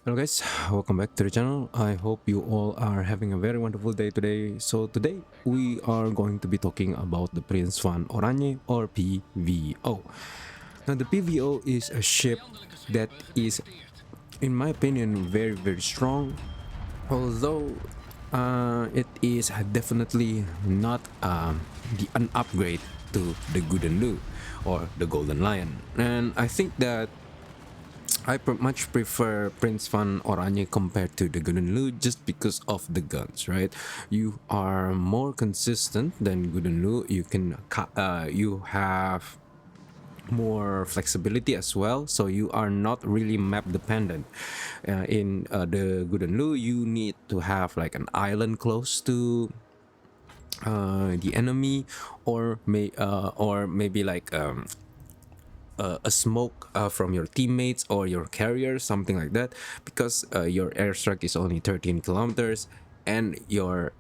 Hello guys, welcome back to the channel. I hope you all are having a very wonderful day today. So today we are going to be talking about the Prince van Oranje or PVO. Now the PVO is a ship that is, in my opinion, very strong. Although it is definitely not an upgrade to the Golden Lu or the Golden Lion. And I think that much prefer Prince van Oranje compared to the Golden Lu just because of the guns, right? You are more consistent than Golden Lu. You have more flexibility as well, so you are not really map dependent. In the Golden Lu, you need to have like an island close to the enemy, or maybe like a smoke from your teammates or your carrier, something like that, because your airstrike is only 13 kilometers and your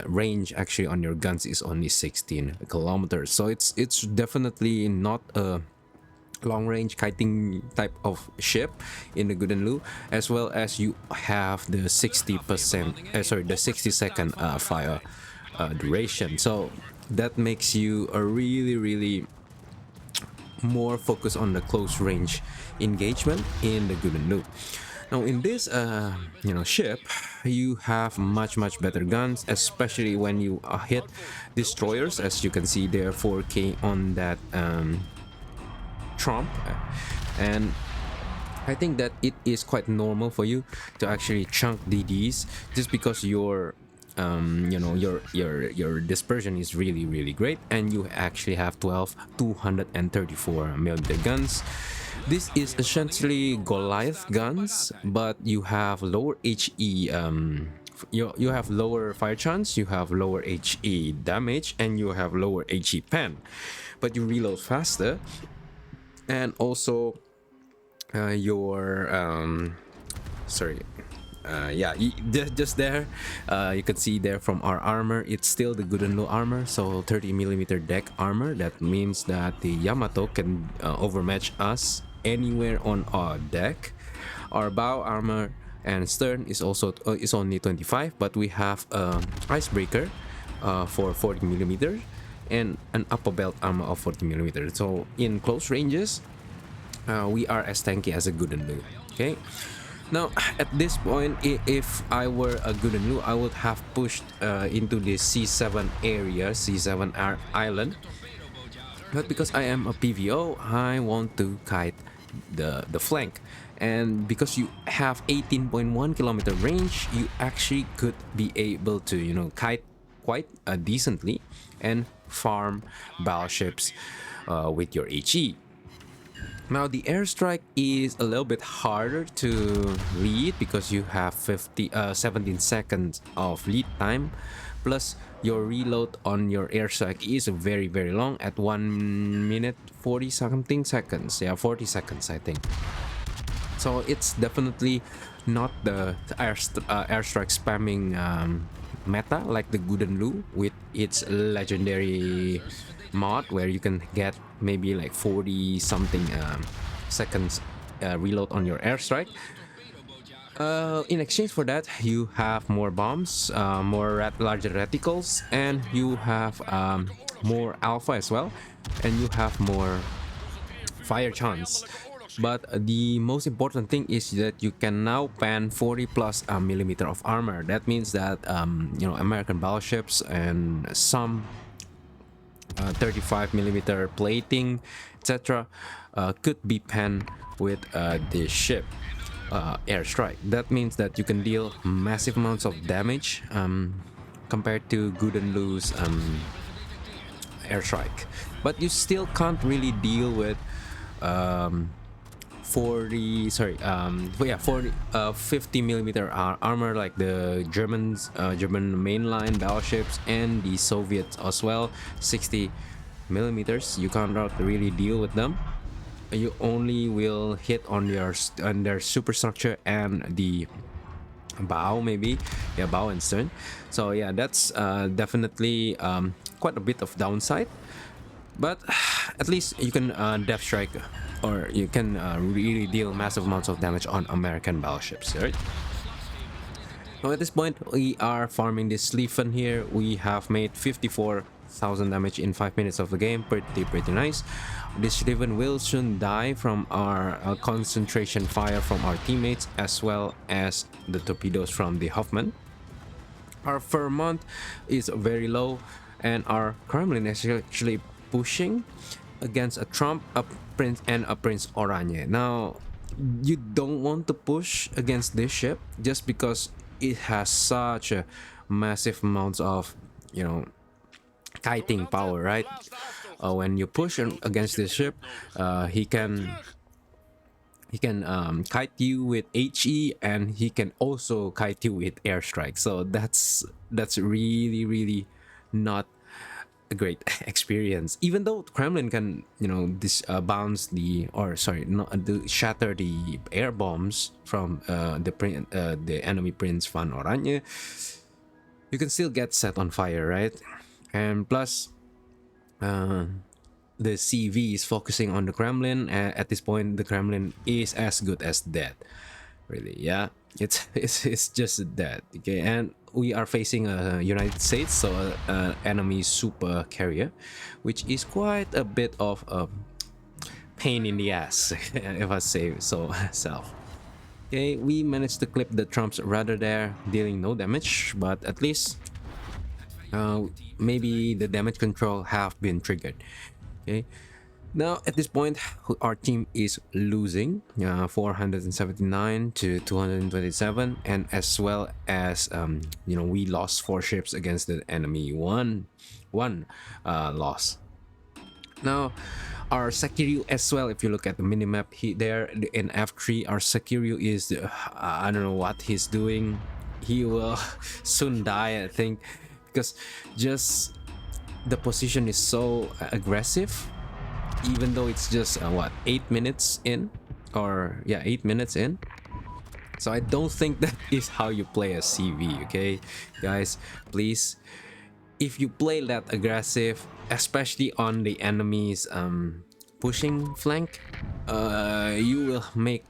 range actually on your guns is only 16 kilometers. So it's definitely not a long range kiting type of ship in the Golden Lu, as well as you have the 60%, the 60-second fire duration. So that makes you a really more focused on the close range engagement in the Golden Loop. Now in this ship, you have much better guns, especially when you hit destroyers. As you can see there, 4K on that Trump, and I think that it is quite normal for you to actually chunk DDs just because your dispersion is really great, and you actually have 12 234 millimeter guns. This is essentially Goliath guns, but you have lower HE. You have lower fire chance, you have lower HE damage, and you have lower HE pen, but you reload faster, and also your sorry yeah, just there, you can see there from our armor, it's still the good and low armor, so 30 millimeter deck armor. That means that the Yamato can overmatch us anywhere on our deck. Our bow armor and stern is also is only 25, but we have icebreaker for 40 millimeter and an upper belt armor of 40 millimeter. So in close ranges, we are as tanky as a good and low. Okay. Now, at this point, if I were a good and Lu, I would have pushed into the C7 area, C7 island. But because I am a PVO, I want to kite the flank. And because you have 18.1 kilometer range, you actually could be able to, kite quite decently and farm battleships with your HE. Now the airstrike is a little bit harder to read because you have 17 seconds of lead time, plus your reload on your airstrike is very long at 1 minute 40 something seconds. Yeah, 40 seconds I think. So it's definitely not the airstrike spamming meta like the Golden Lu with its legendary mod where you can get maybe like 40 something seconds reload on your airstrike. In exchange for that, you have more bombs, more larger reticles, and you have more alpha as well, and you have more fire chance. But the most important thing is that you can now pan 40 plus millimeter of armor. That means that American battleships and some 35 millimeter plating, etc., could be panned with the ship airstrike. That means that you can deal massive amounts of damage compared to good and loose airstrike, but you still can't really deal with 50 millimeter armor like the German mainline battleships and the Soviets as well. 60 millimeters, you can't really deal with them. You only will hit on their superstructure and the bow, maybe. Yeah, bow and stern. So yeah, that's definitely quite a bit of downside. But at least you can depth strike, or you can really deal massive amounts of damage on American battleships, right? Now at this point, we are farming this Sleefen here. We have made 54,000 damage in 5 minutes of the game. Pretty nice. This Sleefen will soon die from our concentration fire from our teammates, as well as the torpedoes from the Hoffman. Our Vermont is very low, and our Kremlin is actually pushing against a Trump, a Prince, and a Prince Oranje. Now, you don't want to push against this ship just because it has such a massive amounts of, you know, kiting power, right? When you push against this ship, he can kite you with HE, and he can also kite you with airstrike. So that's really not a great experience. Even though Kremlin can, you know, bounce the, or sorry, not shatter the air bombs from the enemy Prince van Oranje, you can still get set on fire, right? And plus, the CV is focusing on the Kremlin. At this point, the Kremlin is as good as dead. Really, yeah, it's just dead. Okay, and we are facing a United States, so enemy super carrier, which is quite a bit of a pain in the ass, if I say so myself. Okay, we managed to clip the Trump's rudder there, dealing no damage, but at least maybe the damage control have been triggered. Okay, now at this point our team is losing 479 to 227, and as well as you know, we lost 4 ships against the enemy, one loss. Now our Sekiryu as well, if you look at the minimap there in F3, our Sekiryu is I don't know what he's doing. He will soon die, I think, because just the position is so aggressive, even though it's just 8 minutes in, or yeah, 8 minutes in. So I don't think that is how you play a CV. Okay, guys, please, if you play that aggressive, especially on the enemy's pushing flank, you will make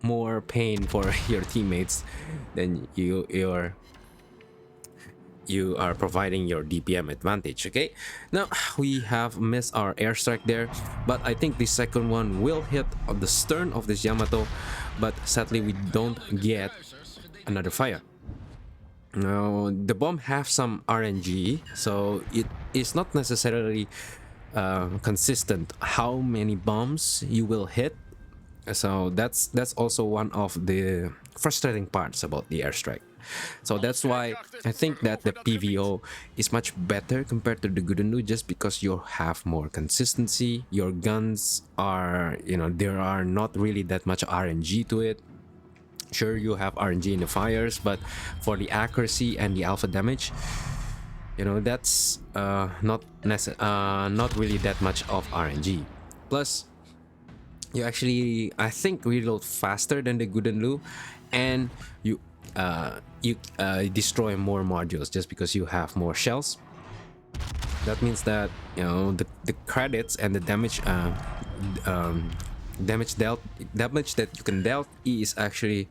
more pain for your teammates than you are providing your DPM advantage. Okay, now we have missed our airstrike there, but I think the second one will hit on the stern of this Yamato, but sadly we don't get another fire. Now the bomb have some RNG, so it is not necessarily consistent how many bombs you will hit. So that's also one of the frustrating parts about the airstrike. So that's why I think that the PVO is much better compared to the Gudenu, just because you have more consistency. Your guns are, you know, there are not really that much RNG to it. Sure, you have RNG in the fires, but for the accuracy and the alpha damage, you know, that's not really that much of RNG. Plus, you actually, I think, reload faster than the Gudenu, and you destroy more modules just because you have more shells. That means that, you know, the credits and the damage damage that you can dealt is actually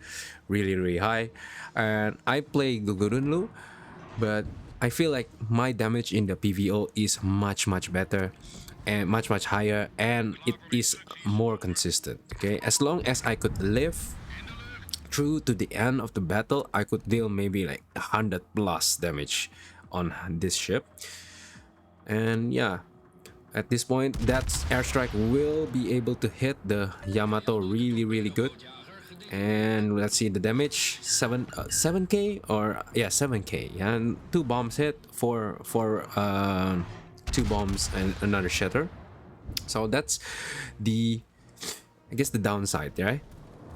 really high. And I play Gugurunlu, but I feel like my damage in the PVO is much better and much higher, and it is more consistent. Okay, as long as I could live through to the end of the battle, I could deal maybe like 100 plus damage on this ship. And yeah, at this point, that airstrike will be able to hit the Yamato really good. And let's see the damage, 7k, or yeah, 7k, and 2 bombs hit for 2 bombs and another shatter. So that's the, I guess, the downside, right,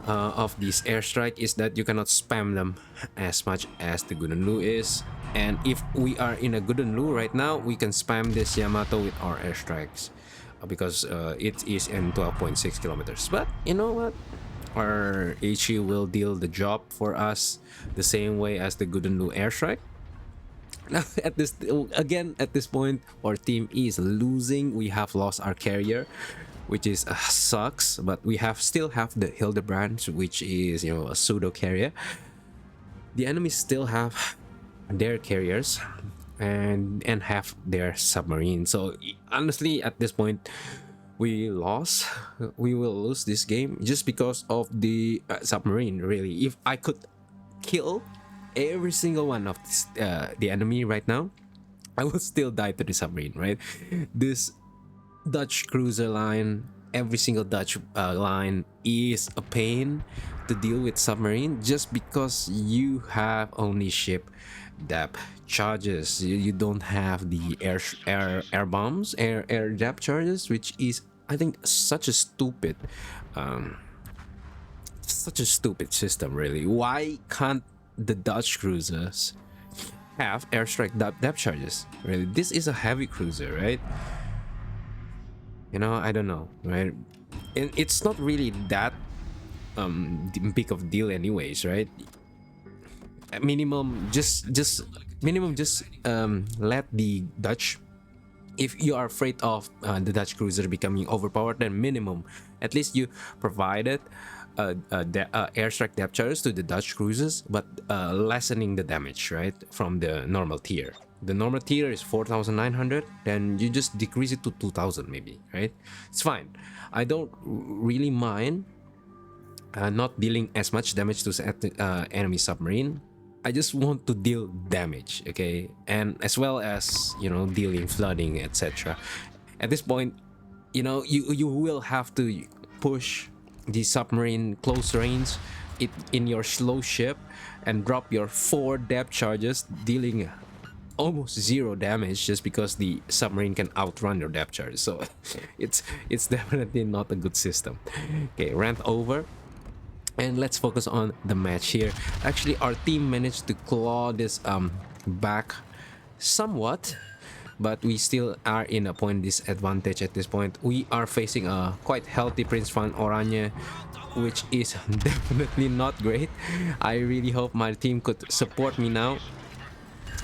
of this airstrike, is that you cannot spam them as much as the Gudenu is. And if we are in a Gudenu right now, we can spam this Yamato with our airstrikes, because it is in 12.6 kilometers. But you know what, our HE will deal the job for us the same way as the Gudenu airstrike. Now, at this point, our team is losing. We have lost our carrier, which is sucks. But we still have the Hildebrand, which is a pseudo carrier. The enemies still have their carriers and have their submarine. So honestly, at this point, we lost. We will lose this game just because of the submarine. Really, if I could kill every single one of the enemy right now, I will still die to the submarine, right? This Dutch cruiser line, every single Dutch line is a pain to deal with submarine just because you have only ship depth charges. You don't have the air bombs, air depth charges, which is, I think, um, such a stupid system. Really, why can't the Dutch cruisers have airstrike depth charges? Really, this is a heavy cruiser, right? I don't know, right? And it's not really that big of deal anyways, right? At minimum, just let the Dutch, if you are afraid of the Dutch cruiser becoming overpowered, then minimum at least you provided airstrike depth charges to the Dutch cruisers, but lessening the damage, right, from the normal tier. The normal tier is 4,900, then you just decrease it to 2,000 maybe, right? It's fine. I don't really mind not dealing as much damage to enemy submarine. I just want to deal damage, okay, and as well as dealing flooding, etc. At this point, you will have to push the submarine close range in your slow ship and drop your 4 depth charges, dealing almost 0 damage just because the submarine can outrun your depth charges. So it's definitely not a good system. Okay, rant over. And let's focus on the match here. Actually, our team managed to claw this back somewhat, but we still are in a point disadvantage at this point. We are facing a quite healthy Prins van Oranje, which is definitely not great. I really hope my team could support me now,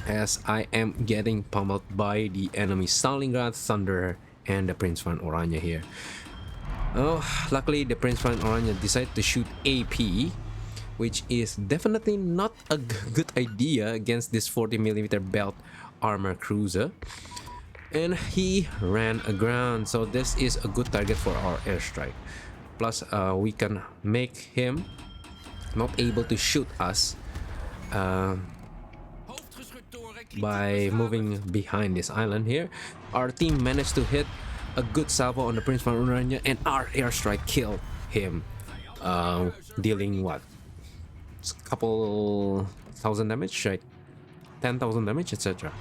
as I am getting pummeled by the enemy Stalingrad, Thunder, and the Prins van Oranje here. Oh, luckily the Prins van Oranje decided to shoot AP, which is definitely not a good idea against this 40mm belt armor cruiser. And he ran aground, so this is a good target for our airstrike. Plus, we can make him not able to shoot us by moving behind this island here. Our team managed to hit a good salvo on the Prins van Oranje, and our airstrike killed him, dealing what, couple thousand damage, right? 10,000 damage, etc.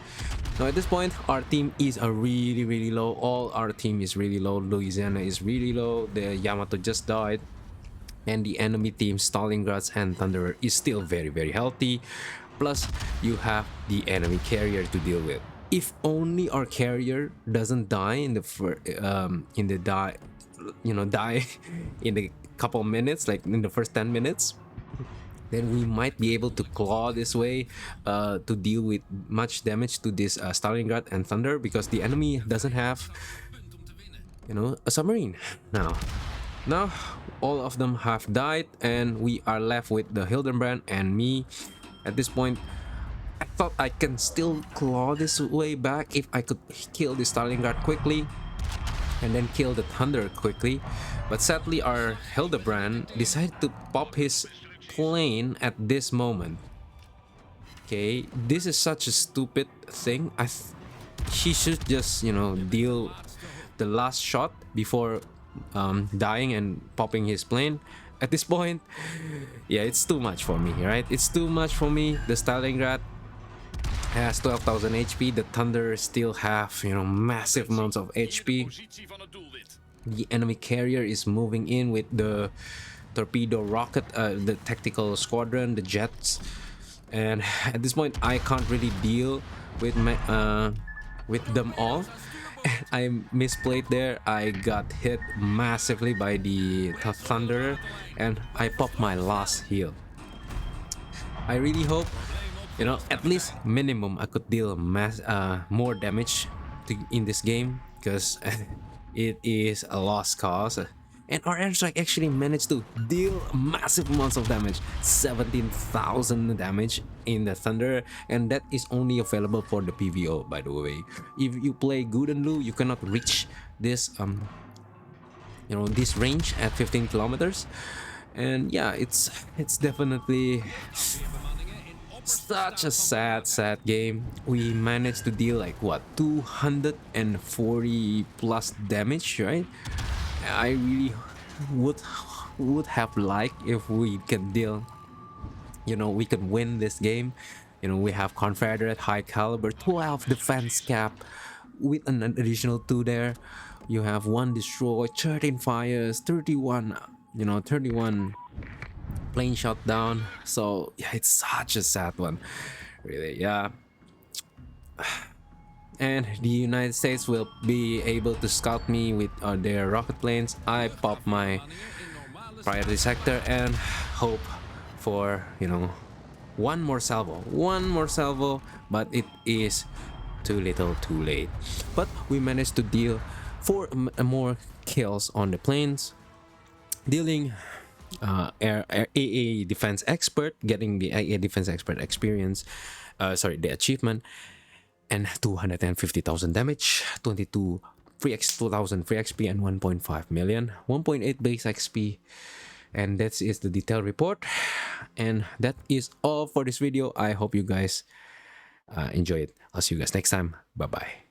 Now at this point, our team is really low. All our team is really low. Louisiana is really low. The Yamato just died, and the enemy team Stalingrad and Thunderer is still very healthy. Plus, you have the enemy carrier to deal with. If only our carrier doesn't die in the die in the couple minutes, like in the first 10 minutes, then we might be able to claw this way to deal with much damage to this Stalingrad and Thunder, because the enemy doesn't have a submarine. Now all of them have died, and we are left with the Hildebrand and me. At this point, I thought I can still claw this way back if I could kill the Stalingrad quickly and then kill the Thunder quickly, but sadly our Hildebrand decided to pop his plane at this moment. Okay, this is such a stupid thing. He should just deal the last shot before dying and popping his plane. At this point, yeah, it's too much for me, right? It's too much for me. The Stalingrad has 12,000 HP. The Thunder still have massive amounts of HP. The enemy carrier is moving in with the torpedo rocket, the tactical squadron, the jets, and at this point I can't really deal with them all. I misplayed there. I got hit massively by the Thunder, and I popped my last heal. I really hope You know, at least minimum I could deal more damage in this game, because it is a lost cause. And Orange like actually managed to deal massive amounts of damage, 17,000 damage in the Thunder, and that is only available for the PVO, by the way. If you play good and Lu, you cannot reach this this range at 15 kilometers. And yeah, it's definitely such a sad game. We managed to deal like what, 240 plus damage, right? I really would have liked if we can deal, we can win this game. We have Confederate, high caliber, 12 defense cap with an additional 2 there. You have 1 destroy, 13 fires, 31 plane shot down. So yeah, it's such a sad one, really. Yeah. And the United States will be able to scout me with their rocket planes. I pop my priority sector and hope for one more salvo, but it is too little too late. But we managed to deal 4 more kills on the planes, dealing AA defense expert, getting the AA defense expert experience, the achievement, and 250,000 damage, 22 2,000 free XP, and 1.5 million, 1.8 base XP. And that is the detailed report, and that is all for this video. I hope you guys enjoy it. I'll see you guys next time. Bye bye.